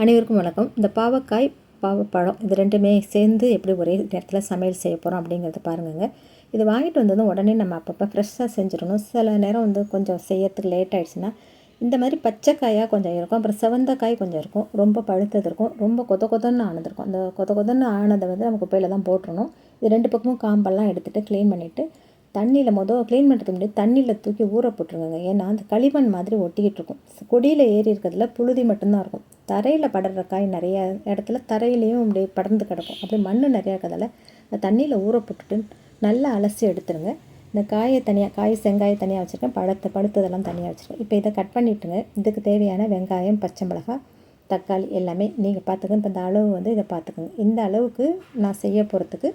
அனைவருக்கும் வணக்கம். இந்த பாவக்காய், பாவப்பழம் இது ரெண்டுமே சேர்ந்து எப்படி ஒரே நேரத்தில் சமையல் செய்ய போகிறோம் அப்படிங்கிறத பாருங்கங்க. இது வாங்கிட்டு வந்ததும் உடனே நம்ம அப்பப்போ ஃப்ரெஷ்ஷாக செஞ்சிடணும். சில நேரம் கொஞ்சம் செய்யறதுக்கு லேட் ஆகிடுச்சுன்னா இந்த மாதிரி பச்சைக்காயாக கொஞ்சம் இருக்கும், அப்புறம் செவந்த காய் கொஞ்சம் இருக்கும், ரொம்ப பழுத்தது இருக்கும், ரொம்ப கொதன்னு ஆனது இருக்கும். அந்த கொதன்னு ஆனதை நம்ம குப்பையில் தான் போட்டுருணும். இது ரெண்டு பக்கமும் காம்பெல்லாம் எடுத்துகிட்டு க்ளீன் பண்ணிவிட்டு தண்ணியில் க்ளீன் பண்ணுறதுக்கு முன்னாடி தண்ணியில் தூக்கி ஊற போட்டுருங்க. ஏன்னா அந்த களிமண் மாதிரி ஒட்டிக்கிட்டு இருக்கும். கொடியில் ஏறி இருக்கிறதுல புழுதி மட்டும்தான் இருக்கும். தரையில் படுற காய் நிறைய இடத்துல தரையிலையும் அப்படியே படர்ந்து கிடக்கும். அப்படியே மண் நிறையா இருக்கிறதால தண்ணியில் ஊற போட்டுட்டு நல்லா அலசி எடுத்துருங்க. இந்த காயை தனியாக செங்காயை தனியாக வச்சுருக்கேன், பழுத்ததெல்லாம் தனியாக வச்சுருக்கேன். இப்போ இதை கட் பண்ணிவிட்டுங்க. இதுக்கு தேவையான வெங்காயம், பச்சை மிளகாய், தக்காளி எல்லாமே நீங்கள் பார்த்துக்கங்க. இப்போ இந்த அளவு இதை பார்த்துக்கோங்க. இந்த அளவுக்கு நான் செய்ய போகிறதுக்கு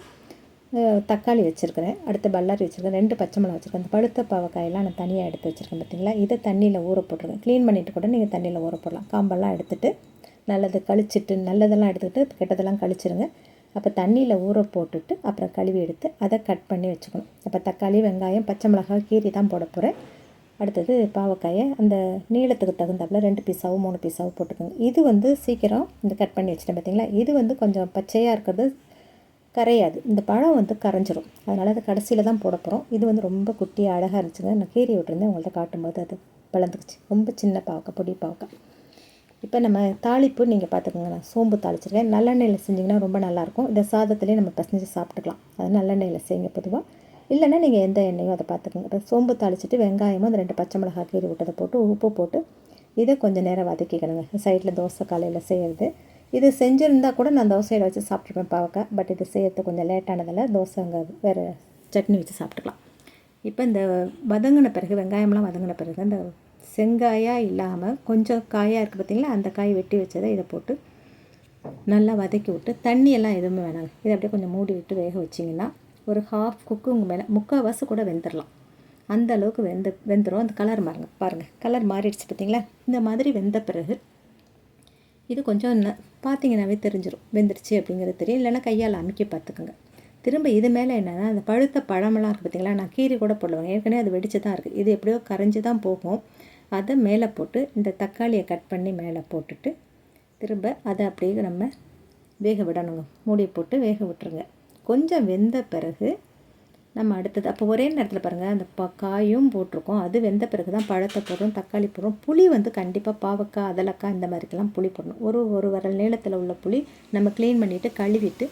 தக்காளி வச்சுருக்கிறேன், அடுத்து பல்லாரி வச்சுருக்கேன், 2 பச்சை மிளகா வச்சுருக்கேன். அந்த பழுத்த பாவக்காயெல்லாம் நான் தனியாக எடுத்து வச்சுருக்கேன் பார்த்தீங்களா. இதை தண்ணியில் ஊற போட்டுருக்கேன். க்ளீன் பண்ணிவிட்டு கூட நீங்கள் தண்ணியில் ஊற போடலாம். காம்பெல்லாம் எடுத்துகிட்டு நல்லதெல்லாம் எடுத்துக்கிட்டு கெட்டதெல்லாம் கழிச்சிருங்க. அப்போ தண்ணியில் ஊற போட்டுட்டு அப்புறம் கழுவி எடுத்து அதை கட் பண்ணி வச்சுக்கணும். அப்போ தக்காளி, வெங்காயம், பச்சை மிளகாய் கீரி தான் போட போகிறேன். அடுத்தது பாவக்காயை அந்த நீளத்துக்கு தகுந்தாப்பில் 2 பீஸாவும் 3 பீஸாவும் போட்டுக்கோங்க. இது சீக்கிரம் இந்த கட் பண்ணி வச்சுட்டேன் பார்த்தீங்களா. இது கொஞ்சம் பச்சையாக இருக்கிறது கரையாது, இந்த பழம் கரைஞ்சிரும். அதனால் அது கடைசியில் தான் போட போகிறோம். இது ரொம்ப குட்டியாக அழகாக இருந்துச்சுங்க. நான் கீரி விட்டுருந்தேன், உங்கள்கிட்ட காட்டும்போது அது வளர்ந்துக்குச்சு. ரொம்ப சின்ன பாவக்காய், பொடி பாவக்காய். இப்போ நம்ம தாளிப்பு நீங்கள் பார்த்துக்கோங்க. நான் சோம்பு தாளிச்சிருக்கேன். நல்லெண்ணெயில் செஞ்சிங்கன்னா ரொம்ப நல்லாயிருக்கும். இந்த சாதத்துலேயே நம்ம பசஞ்சு சாப்பிட்டுக்கலாம். அது நல்லெண்ணெயில் செய்யுங்க பொதுவாக. இல்லைன்னா நீங்கள் எந்த எண்ணெயோ அதை பார்த்துக்கோங்க. இப்போ சோம்பு தாளிச்சிட்டு வெங்காயமும் அந்த 2 பச்சை மிளகாய் கீரி விட்டதை போட்டு உப்பு போட்டு இதை கொஞ்சம் நேரம் வதக்கிக்கணுங்க. சைடில் தோசை காலையில் செய்கிறது. இது செஞ்சுருந்தால் கூட நான் தோசையில் வச்சு சாப்பிட்ருப்பேன் பாவக்காய். பட் இது செய்யறது கொஞ்சம் லேட்டானதில் தோசை அங்கே வேறு சட்னி வச்சு சாப்பிட்டுக்கலாம். இப்போ இந்த வதங்கின பிறகு, வெங்காயம்லாம் வதங்கின பிறகு, அந்த செங்காயாக இல்லாமல் கொஞ்சம் காயாக இருக்குது பார்த்திங்களா, அந்த காய் வெட்டி வச்சதை இதை போட்டு நல்லா வதக்கி விட்டு தண்ணியெல்லாம் எதுவுமே வேணாங்க. இதை அப்படியே கொஞ்சம் மூடி விட்டு வேக வச்சிங்கன்னா ஒரு ஹாஃப் குக்கு உங்கள் மேலே 3/4 கூட வெந்துடலாம். அந்த அளவுக்கு வெந்துடும். அந்த கலர் பாருங்கள் கலர் மாறிடுச்சு பார்த்திங்களா. இந்த மாதிரி வெந்த பிறகு இது கொஞ்சம் பார்த்தீங்கன்னாவே தெரிஞ்சிடும் வெந்துருச்சு அப்படிங்கிறது தெரியும். இல்லைன்னா கையால் அமுக்கி பார்த்துக்குங்க. திரும்ப இது மேலே என்னென்னா அந்த பழுத்த பழமெல்லாம் இருக்குது பார்த்திங்களா, நான் கீரி கூட போடுவேன். ஏற்கனவே அது வெடிச்சு தான் இருக்குது. இது எப்படியோ கரைஞ்சி தான் போகும். அதை மேலே போட்டு இந்த தக்காளியை கட் பண்ணி மேலே போட்டுட்டு திரும்ப அதை அப்படியே நம்ம வேக விடணுங்க. மூடி போட்டு வேக விட்டுருங்க. கொஞ்சம் வெந்த பிறகு நம்ம அடுத்தது அப்போ ஒரே நேரத்தில் பாருங்கள், அந்த காயும் போட்டிருக்கோம். அது வெந்த பிறகு தான் பழத்தை போடுறோம், தக்காளி போடுறோம். புளி கண்டிப்பாக பாவக்காய், அதலக்காய் இந்த மாதிரிக்கெல்லாம் புளி போடணும். ஒரு வரல் நீளத்தில் உள்ள புளி நம்ம க்ளீன் பண்ணிவிட்டு கழுவிட்டு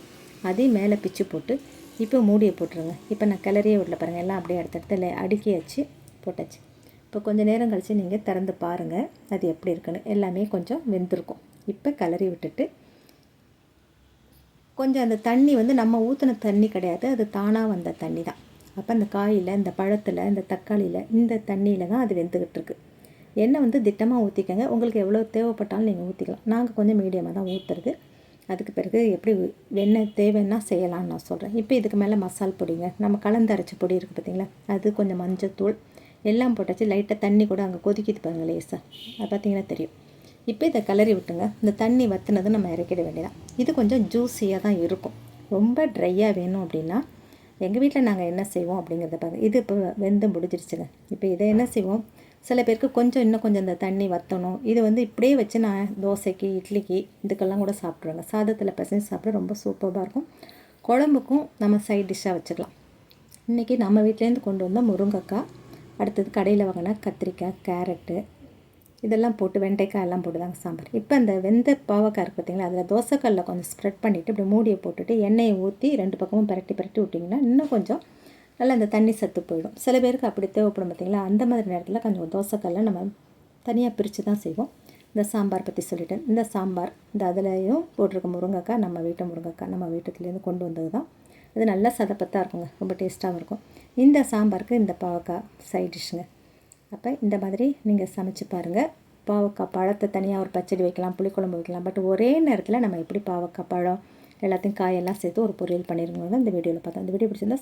அதையும் மேலே பிச்சு போட்டு இப்போ மூடியை போட்டுருங்க. இப்போ நான் கிளறியே விடல பாருங்கள், எல்லாம் அப்படியே அடுத்தடுத்து அடுக்கி வச்சு போட்டாச்சு. இப்போ கொஞ்சம் நேரம் கழித்து நீங்கள் திறந்து பாருங்கள் அது எப்படி இருக்குன்னு. எல்லாமே கொஞ்சம் வெந்திருக்கும். இப்போ கிளறி விட்டுட்டு கொஞ்சம் அந்த தண்ணி நம்ம ஊற்றின தண்ணி கிடையாது, அது தானாக வந்த தண்ணி தான். அப்போ அந்த காயில், இந்த பழத்தில், இந்த தக்காளியில், இந்த தண்ணியில் தான் அது வெந்துக்கிட்டு இருக்குது. எண்ணெய் திட்டமாக ஊற்றிக்கங்க. உங்களுக்கு எவ்வளோ தேவைப்பட்டாலும் நீங்கள் ஊற்றிக்கலாம். நாங்கள் கொஞ்சம் மீடியமாக தான் ஊற்றுறது. அதுக்கு பிறகு எப்படி எண்ணெய் தேவைன்னா செய்யலான்னு நான் சொல்கிறேன். இப்போ இதுக்கு மேலே மசால் பொடிங்க, நம்ம கலந்து அரைச்ச பொடி இருக்குது பார்த்திங்களா, அது கொஞ்சம் மஞ்சத்தூள் எல்லாம் போட்டாச்சு. லைட்டாக தண்ணி கூட அங்கே கொதிக்கிது பாருங்கள் லேசாக, அது பார்த்திங்கன்னா தெரியும். இப்போ இதை கிளறி விட்டுங்க. இந்த தண்ணி வற்றினது நம்ம இறக்கிட வேண்டியதான். இது கொஞ்சம் ஜூஸியாக தான் இருக்கும். ரொம்ப ட்ரையாக வேணும் அப்படின்னா எங்கள் வீட்டில் நாங்கள் என்ன செய்வோம் அப்படிங்கிறத பாருங்கள். இது இப்போ வெந்து முடிஞ்சிருச்சுங்க. இப்போ இதை என்ன செய்வோம், சில பேருக்கு இன்னும் கொஞ்சம் இந்த தண்ணி வற்றணும். இது இப்படியே வச்சு நான் தோசைக்கு, இட்லிக்கு இதுக்கெல்லாம் கூட சாப்பிட்ருவேங்க. சாதத்தில் பிசைஞ்சு சாப்பிட ரொம்ப சூப்பராக இருக்கும். குழம்புக்கும் நம்ம சைட் டிஷ்ஷாக வச்சுக்கலாம். இன்றைக்கி நம்ம வீட்டிலேருந்து கொண்டு வந்த முருங்கைக்காய், அடுத்தது கடையில் வாங்கினா கத்திரிக்காய், கேரட்டு இதெல்லாம் போட்டு, வெண்டைக்காய் எல்லாம் போட்டு தாங்க சாம்பார். இப்போ அந்த வெந்த பாவக்காய் இருக்குது பார்த்திங்களா, அதில் தோசைக்கல்லில் கொஞ்சம் ஸ்ப்ரெட் பண்ணிவிட்டு இப்படி மூடியை போட்டுட்டு எண்ணெயை ஊற்றி 2 பக்கமும் பரட்டி விட்டிங்கன்னா இன்னும் கொஞ்சம் நல்லா அந்த தண்ணி சத்து போயிடும். சில பேருக்கு அப்படி தேவைப்படும் பார்த்திங்களா. அந்த மாதிரி நேரத்தில் கொஞ்சம் தோசைக்கல்லை நம்ம தனியாக பிரித்து தான் செய்வோம். இந்த சாம்பார் பற்றி சொல்லிட்டேன். இந்த சாம்பார் அதுலேயும் போட்டிருக்க முருங்கைக்காய் நம்ம வீட்டு முருங்கைக்காய், நம்ம வீட்டுலேருந்து கொண்டு வந்தது தான். அது நல்லா சதப்பத்தாக இருக்குங்க, ரொம்ப டேஸ்ட்டாகவும் இருக்கும். இந்த சாம்பாருக்கு இந்த பாவக்காய் சைட் டிஷ்ஷுங்க. அப்போ இந்த மாதிரி நீங்கள் சமைச்சு பாருங்கள். பாவக்காய் பழத்தை தனியாக ஒரு பச்சடி வைக்கலாம், புளிக்குழம்பு வைக்கலாம். பட் ஒரே நேரத்தில் நம்ம எப்படி பாவக்காய் பழம் எல்லாத்தையும் காயெல்லாம் சேர்த்து ஒரு பொரியல் பண்ணிடுங்க. இந்த வீடியோவில் பார்த்தோம். இந்த வீடியோ பிடிச்சிருந்தா